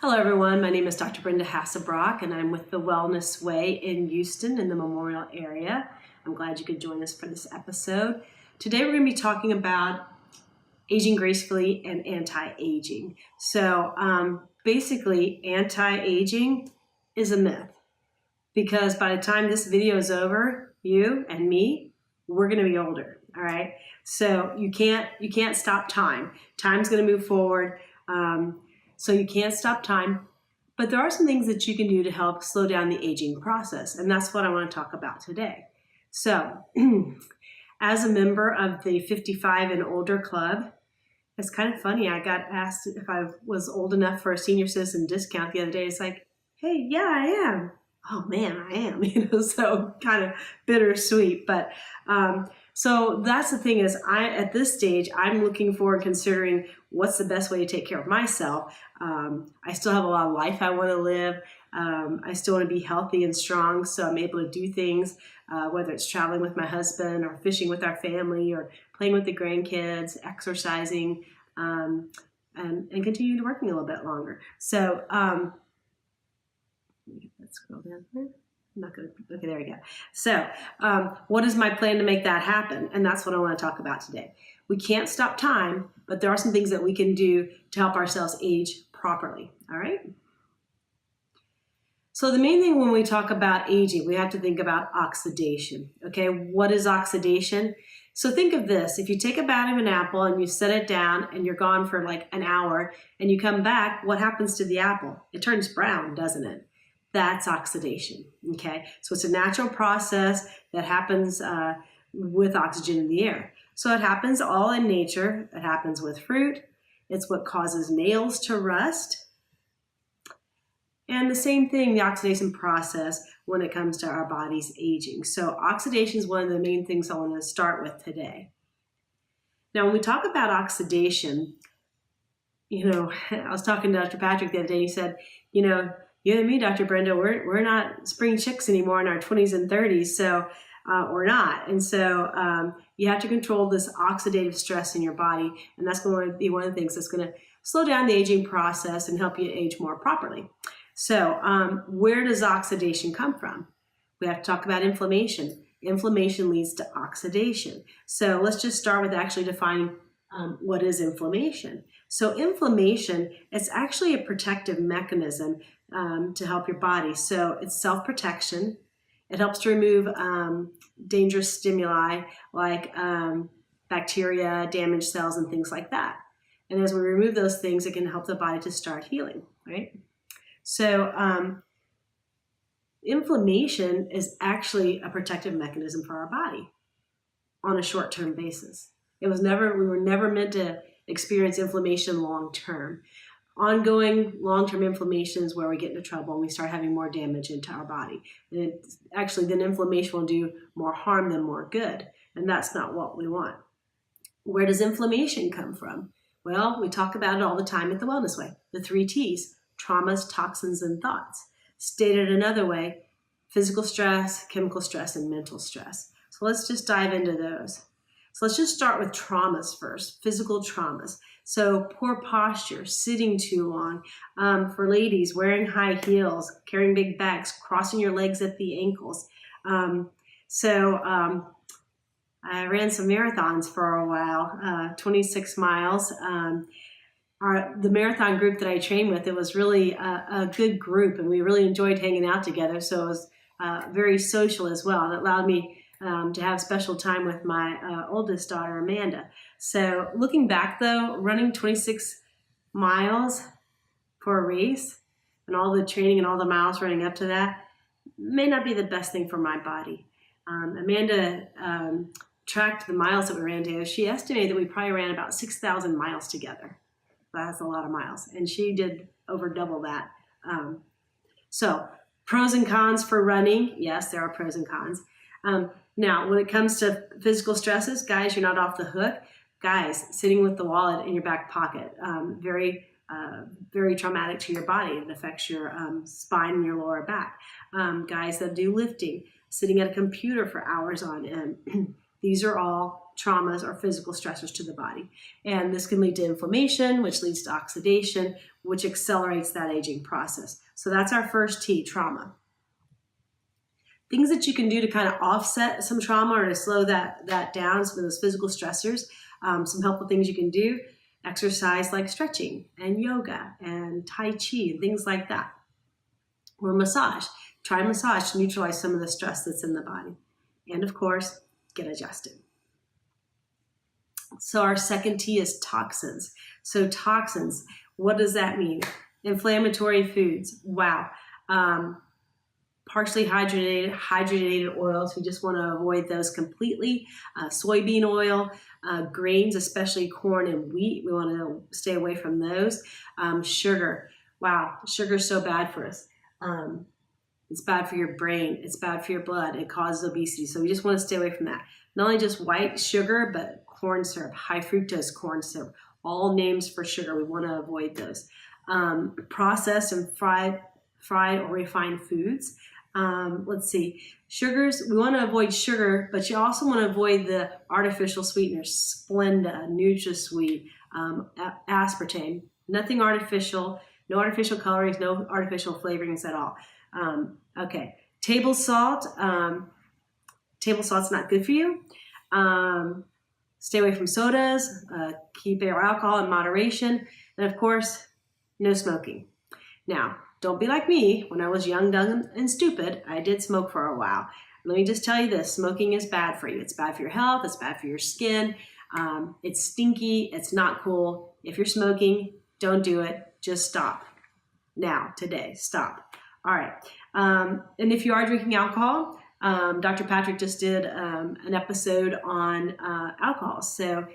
Hello everyone, my name is Dr. Brenda Hassebrock and I'm with the Wellness Way in Houston in the Memorial area. I'm glad you could join us for this episode. Today we're going to be talking about aging gracefully and anti-aging. So basically anti-aging is a myth because by the time this video is over, you and me, we're going to be older, all right? So you can't stop time. Time's going to move forward. So you can't stop time, but there are some things that you can do to help slow down the aging process, and that's what I want to talk about today. So as a member of the 55 and older club, it's kind of funny. I got asked if I was old enough for a senior citizen discount the other day. It's like, hey, yeah, I am. Oh man, I am, so kind of bittersweet. But so that's the thing is at this stage, I'm looking for and considering what's the best way to take care of myself. I still have a lot of life I want to live. I still want to be healthy and strong, so I'm able to do things, whether it's traveling with my husband or fishing with our family or playing with the grandkids, exercising, and continue to working a little bit longer. So let's scroll down here. I'm not going to, okay, there we go. So what is my plan to make that happen? And that's what I want to talk about today. We can't stop time, but there are some things that we can do to help ourselves age properly, all right? So the main thing when we talk about aging, we have to think about oxidation, okay? What is oxidation? So think of this. If you take a bite of an apple and you set it down and you're gone for like an hour and you come back, what happens to the apple? It turns brown, doesn't it? That's oxidation, okay? So it's a natural process that happens with oxygen in the air. So it happens all in nature. It happens with fruit. It's what causes nails to rust. And the same thing, the oxidation process when it comes to our body's aging. So oxidation is one of the main things I want to start with today. Now, when we talk about oxidation, I was talking to Dr. Patrick the other day, he said, you and me, Dr. Brenda, we're not spring chicks anymore in our 20s and 30s, so we're not. And so you have to control this oxidative stress in your body, and that's going to be one of the things that's going to slow down the aging process and help you age more properly. So where does oxidation come from? We have to talk about inflammation. Inflammation leads to oxidation. So let's just start with actually defining what is inflammation. So inflammation is actually a protective mechanism to help your body. So it's self-protection. It helps to remove dangerous stimuli like bacteria, damaged cells, and things like that. And as we remove those things, it can help the body to start healing, right? So inflammation is actually a protective mechanism for our body on a short-term basis. We were never meant to experience inflammation long-term. Ongoing long-term inflammation is where we get into trouble and we start having more damage into our body. And then inflammation will do more harm than more good. And that's not what we want. Where does inflammation come from? Well, we talk about it all the time at the Wellness Way. The 3 T's, traumas, toxins, and thoughts. Stated another way, physical stress, chemical stress, and mental stress. So let's just dive into those. So let's just start with traumas first, physical traumas. So poor posture, sitting too long. For ladies, wearing high heels, carrying big bags, crossing your legs at the ankles. I ran some marathons for a while, 26 miles. The marathon group that I trained with, it was really a good group, and we really enjoyed hanging out together. So it was very social as well. And it allowed me to have special time with my oldest daughter, Amanda. So looking back though, running 26 miles for a race and all the training and all the miles running up to that may not be the best thing for my body. Amanda tracked the miles that we ran together. She estimated that we probably ran about 6,000 miles together. That's a lot of miles. And she did over double that. So pros and cons for running. Yes, there are pros and cons. Now, when it comes to physical stresses, guys, you're not off the hook. Guys, sitting with the wallet in your back pocket, very traumatic to your body. It affects your spine and your lower back. Guys that do lifting, sitting at a computer for hours on end, These are all traumas or physical stressors to the body. And this can lead to inflammation, which leads to oxidation, which accelerates that aging process. So that's our first T, trauma. Things that you can do to kind of offset some trauma or to slow that down, some of those physical stressors, some helpful things you can do, exercise like stretching and yoga and Tai Chi and things like that. Or massage. Try massage to neutralize some of the stress that's in the body. And of course, get adjusted. So our second T is toxins. So toxins, what does that mean? Inflammatory foods. Wow. Partially hydrogenated oils. We just want to avoid those completely. Soybean oil, grains, especially corn and wheat. We want to stay away from those. Sugar. Wow, sugar is so bad for us. It's bad for your brain. It's bad for your blood. It causes obesity. So we just want to stay away from that. Not only just white sugar, but corn syrup, high fructose corn syrup, all names for sugar. We want to avoid those. Processed and fried or refined foods. Let's see, sugars, we want to avoid sugar, but you also want to avoid the artificial sweeteners, Splenda, NutraSweet, aspartame, nothing artificial, no artificial colorings, no artificial flavorings at all. Okay, table salt. Table salt's not good for you. Stay away from sodas, keep your alcohol in moderation, and of course, no smoking. Now, don't be like me. When I was young, dumb, and stupid, I did smoke for a while. Let me just tell you this, smoking is bad for you. It's bad for your health, it's bad for your skin, it's stinky, it's not cool. If you're smoking, don't do it, just stop. Now, today, stop. All right, and if you are drinking alcohol, Dr. Patrick just did an episode on alcohol. So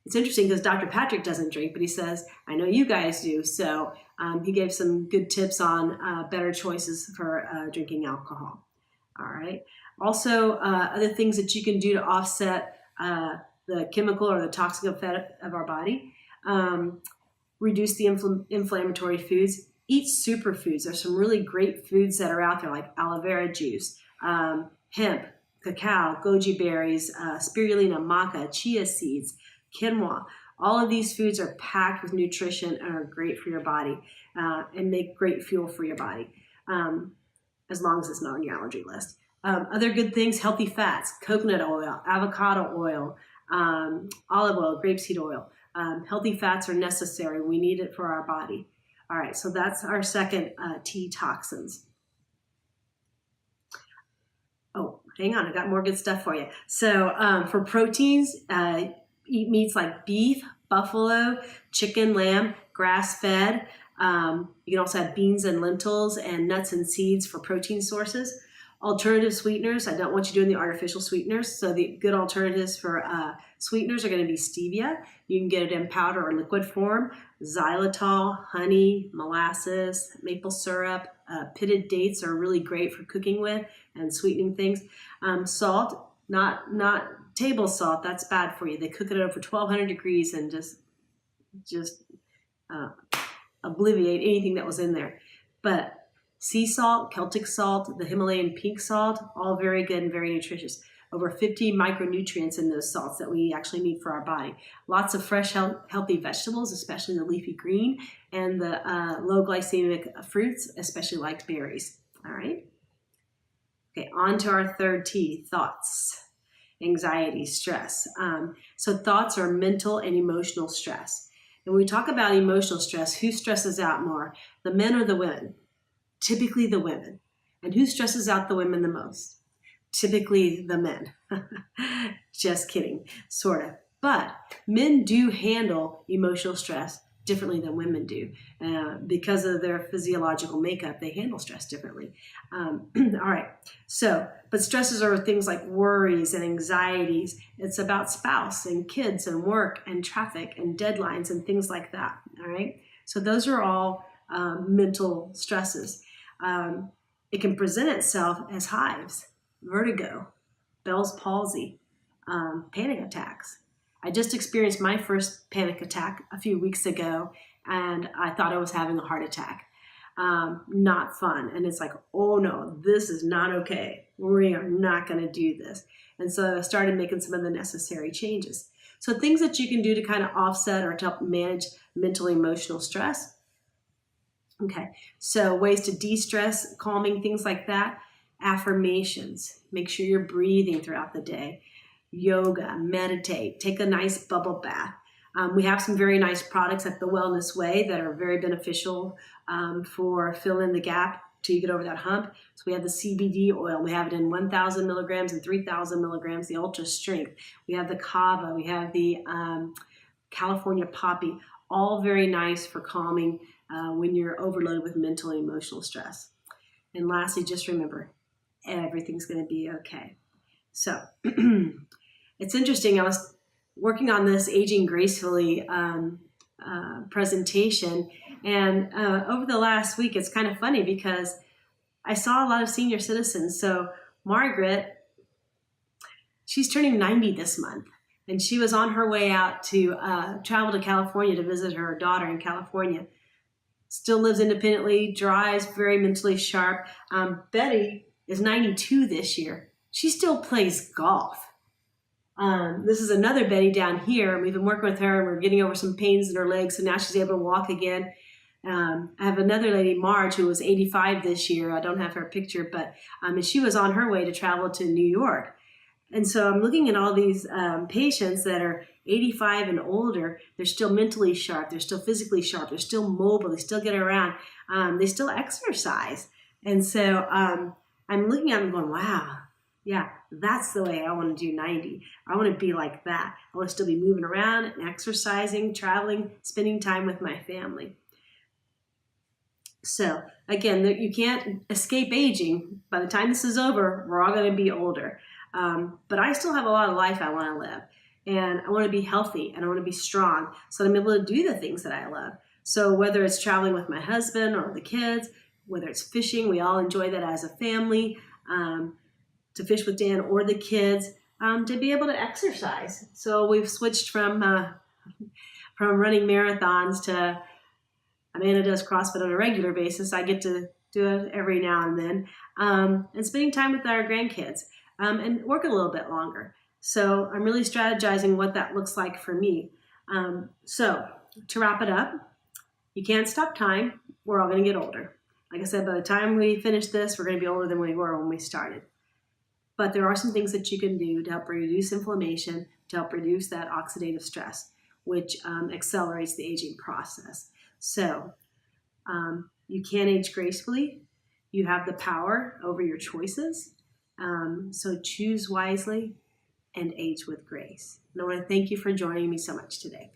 it's interesting because Dr. Patrick doesn't drink, but he says, I know you guys do. So he gave some good tips on better choices for drinking alcohol. All right. Also, other things that you can do to offset the chemical or the toxic effect of our body. Reduce the inflammatory foods. Eat superfoods. There's some really great foods that are out there like aloe vera juice, hemp, cacao, goji berries, spirulina, maca, chia seeds, quinoa. All of these foods are packed with nutrition and are great for your body and make great fuel for your body, as long as it's not on your allergy list. Other good things, healthy fats, coconut oil, avocado oil, olive oil, grapeseed oil. Healthy fats are necessary. We need it for our body. All right, so that's our second T, toxins. Oh, hang on, I got more good stuff for you. So for proteins, eat meats like beef, buffalo, chicken, lamb, grass-fed. You can also have beans and lentils and nuts and seeds for protein sources. Alternative sweeteners, I don't want you doing the artificial sweeteners. So the good alternatives for sweeteners are going to be stevia. You can get it in powder or liquid form. Xylitol, honey, molasses, maple syrup, pitted dates are really great for cooking with and sweetening things. Salt, not table salt, that's bad for you. They cook it over 1200 degrees and just obliviate anything that was in there. But sea salt, Celtic salt, the Himalayan pink salt, all very good and very nutritious. Over 50 micronutrients in those salts that we actually need for our body. Lots of fresh, healthy vegetables, especially the leafy green, and the low glycemic fruits, especially like berries. All right? Okay, on to our third T, thoughts, anxiety, stress. So thoughts are mental and emotional stress. And when we talk about emotional stress, who stresses out more, the men or the women? Typically the women. And who stresses out the women the most? Typically the men. Just kidding, sort of. But men do handle emotional stress differently than women do. Because of their physiological makeup, they handle stress differently. All right, so, but stresses are things like worries and anxieties. It's about spouse and kids and work and traffic and deadlines and things like that, all right? So those are all mental stresses. It can present itself as hives, vertigo, Bell's palsy, panic attacks. I just experienced my first panic attack a few weeks ago, and I thought I was having a heart attack. Not fun. And it's like, oh no, this is not okay. We are not going to do this. And so I started making some of the necessary changes. So things that you can do to kind of offset or to help manage mental emotional stress. Okay, so ways to de-stress, calming, things like that. Affirmations. Make sure you're breathing throughout the day. Yoga, meditate, take a nice bubble bath. We have some very nice products at The Wellness Way that are very beneficial for filling the gap till you get over that hump. So we have the CBD oil. We have it in 1,000 milligrams and 3,000 milligrams, the ultra strength. We have the kava. We have the California poppy. All very nice for calming when you're overloaded with mental and emotional stress. And lastly, just remember, everything's going to be okay. So it's interesting. I was working on this Aging Gracefully presentation, and over the last week, it's kind of funny because I saw a lot of senior citizens. So Margaret, she's turning 90 this month, and she was on her way out to travel to California to visit her daughter in California. Still lives independently, drives, very mentally sharp. Betty is 92 this year. She still plays golf. This is another Betty down here. We've been working with her, and we're getting over some pains in her legs, so now she's able to walk again. I have another lady, Marge, who was 85 this year. I don't have her picture, but and she was on her way to travel to New York. And so I'm looking at all these patients that are 85 and older. They're still mentally sharp. They're still physically sharp. They're still mobile. They still get around. They still exercise. And so I'm looking at them going, wow, yeah, that's the way I want to do 90. I want to be like that. I want to still be moving around and exercising, traveling, spending time with my family. So again, you can't escape aging. By the time this is over, we're all going to be older. But I still have a lot of life I want to live. And I want to be healthy and I want to be strong so that I'm able to do the things that I love. So whether it's traveling with my husband or the kids, whether it's fishing, we all enjoy that as a family, to fish with Dan or the kids, to be able to exercise. So we've switched from running marathons to Amanda does CrossFit on a regular basis. I get to do it every now and then, and spending time with our grandkids and work a little bit longer. So I'm really strategizing what that looks like for me. So to wrap it up, you can't stop time. We're all going to get older. Like I said, by the time we finish this, we're going to be older than we were when we started. But there are some things that you can do to help reduce inflammation, to help reduce that oxidative stress, which accelerates the aging process. So you can age gracefully. You have the power over your choices. So choose wisely and age with grace. And I want to thank you for joining me so much today.